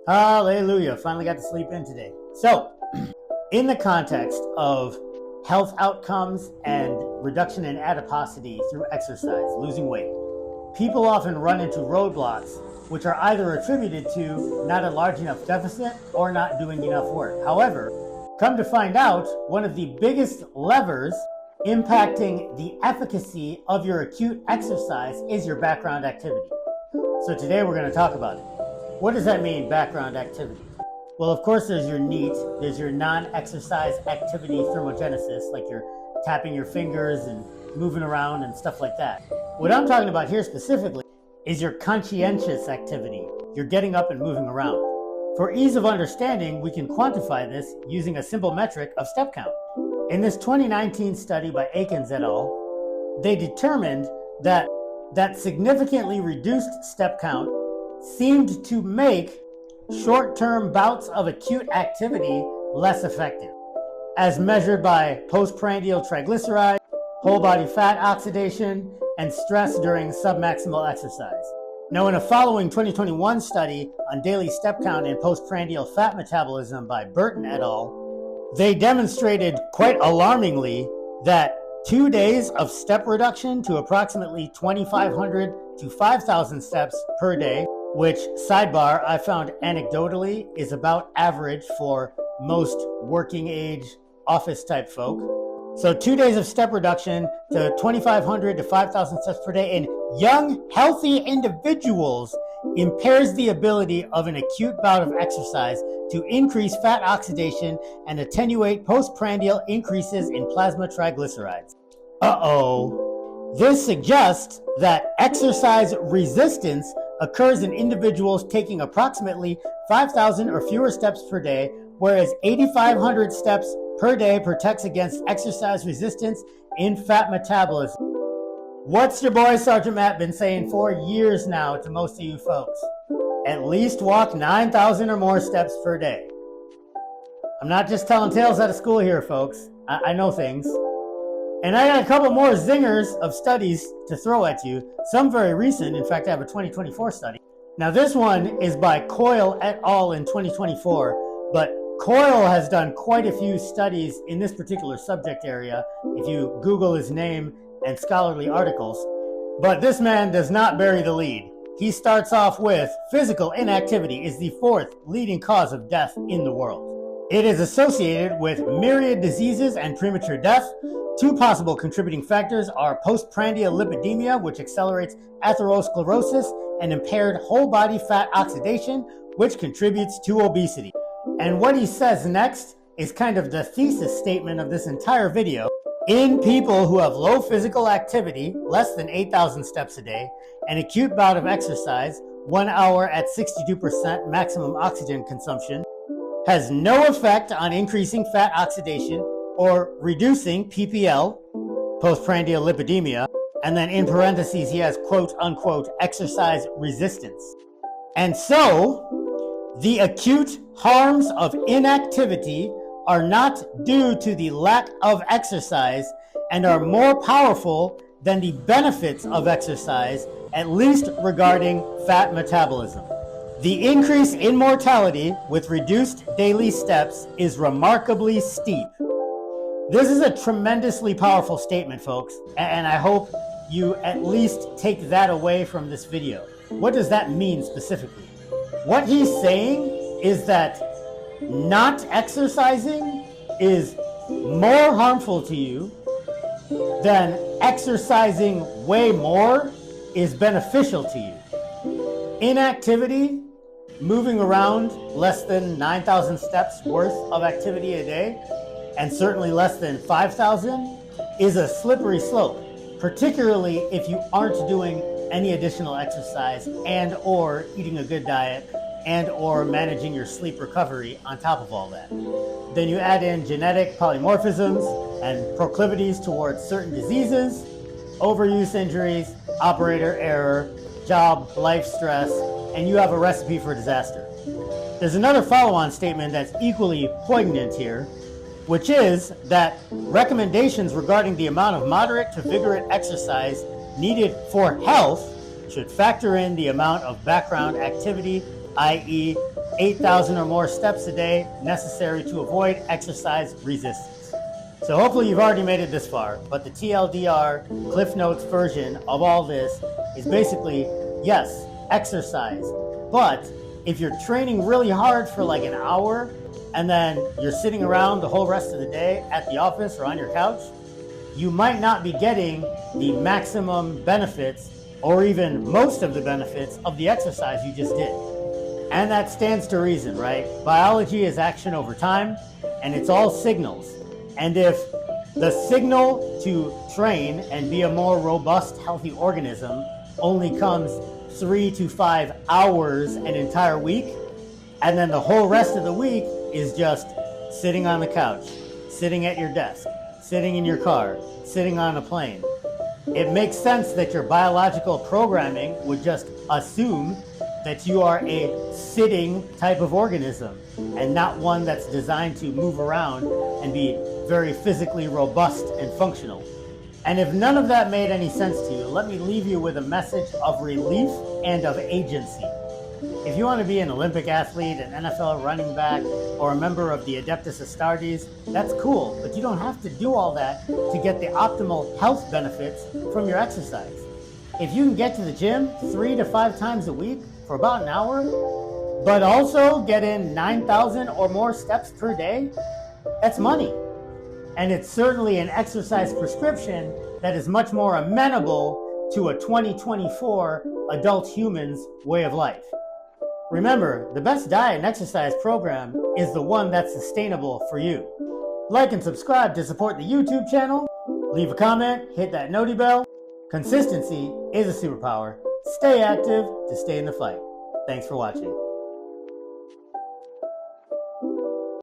Hallelujah. Finally got to sleep in today. So, in the context of health outcomes and reduction in adiposity through exercise, losing weight, people often run into roadblocks which are either attributed to not a large enough deficit or not doing enough work. However, come to find out, one of the biggest levers impacting the efficacy of your acute exercise is your background activity. So today we're going to talk about it. What does that mean, background activity? Well, of course, there's your NEAT, there's your non-exercise activity thermogenesis, like you're tapping your fingers and moving around and stuff like that. What I'm talking about here specifically is your conscientious activity. You're getting up and moving around. For ease of understanding, we can quantify this using a simple metric of step count. In this 2019 study by Aikens et al., they determined that significantly reduced step count seemed to make short-term bouts of acute activity less effective, as measured by postprandial triglyceride, whole body fat oxidation, and stress during submaximal exercise. Now, in a following 2021 study on daily step count and postprandial fat metabolism by Burton et al., they demonstrated quite alarmingly that 2 days of step reduction to approximately 2,500 to 5,000 steps per day, which, sidebar, I found anecdotally is about average for most working age office type folk. So 2 days of step reduction to 2,500 to 5,000 steps per day in young, healthy individuals impairs the ability of an acute bout of exercise to increase fat oxidation and attenuate postprandial increases in plasma triglycerides. This suggests that exercise resistance occurs in individuals taking approximately 5,000 or fewer steps per day, whereas 8,500 steps per day protects against exercise resistance in fat metabolism. What's your boy Sergeant Matt been saying for years now to most of you folks? At least walk 9,000 or more steps per day. I'm not just telling tales out of school here, folks. I know things. And I got a couple more zingers of studies to throw at you, some very recent. In fact, I have a 2024 study. Now, this one is by Coyle et al. In 2024, but Coyle has done quite a few studies in this particular subject area, if you Google his name and scholarly articles. But this man does not bury the lead. He starts off with physical inactivity is the fourth leading cause of death in the world. It is associated with myriad diseases and premature death. Two possible contributing factors are postprandial lipidemia, which accelerates atherosclerosis, and impaired whole body fat oxidation, which contributes to obesity. And what he says next is kind of the thesis statement of this entire video. In people who have low physical activity, less than 8,000 steps a day, an acute bout of exercise, 1 hour at 62% maximum oxygen consumption, has no effect on increasing fat oxidation or reducing PPL, postprandial lipidemia, and then in parentheses he has quote unquote exercise resistance. And so, the acute harms of inactivity are not due to the lack of exercise and are more powerful than the benefits of exercise, at least regarding fat metabolism. The increase in mortality with reduced daily steps is remarkably steep. This is a tremendously powerful statement, folks, and I hope you at least take that away from this video. What does that mean specifically? What he's saying is that not exercising is more harmful to you than exercising way more is beneficial to you. Inactivity, moving around less than 9,000 steps worth of activity a day, and certainly less than 5,000, is a slippery slope, particularly if you aren't doing any additional exercise and or eating a good diet and or managing your sleep recovery on top of all that. Then you add in genetic polymorphisms and proclivities towards certain diseases, overuse injuries, operator error, job, life stress, and you have a recipe for disaster. There's another follow-on statement that's equally poignant here, which is that recommendations regarding the amount of moderate to vigorous exercise needed for health should factor in the amount of background activity, i.e. 8,000 or more steps a day necessary to avoid exercise resistance. So hopefully you've already made it this far, but the TLDR Cliff Notes version of all this is basically, yes, exercise, but if you're training really hard for like an hour and then you're sitting around the whole rest of the day at the office or on your couch, you might not be getting the maximum benefits or even most of the benefits of the exercise you just did. And that stands to reason, right? Biology is action over time, and it's all signals. And if the signal to train and be a more robust, healthy organism only comes 3 to 5 hours an entire week, and then the whole rest of the week is just sitting on the couch, sitting at your desk, sitting in your car, sitting on a plane, it makes sense that your biological programming would just assume that you are a sitting type of organism and not one that's designed to move around and be very physically robust and functional. And if none of that made any sense to you, let me leave you with a message of relief and of agency. If you want to be an Olympic athlete, an NFL running back, or a member of the Adeptus Astartes, that's cool, but you don't have to do all that to get the optimal health benefits from your exercise. If you can get to the gym 3 to 5 times a week for about an hour, but also get in 9,000 or more steps per day, that's money. And it's certainly an exercise prescription that is much more amenable to a 2024 adult human's way of life. Remember, the best diet and exercise program is the one that's sustainable for you. Like and subscribe to support the YouTube channel. Leave a comment, hit that noti bell. Consistency is a superpower. Stay active to stay in the fight. Thanks for watching.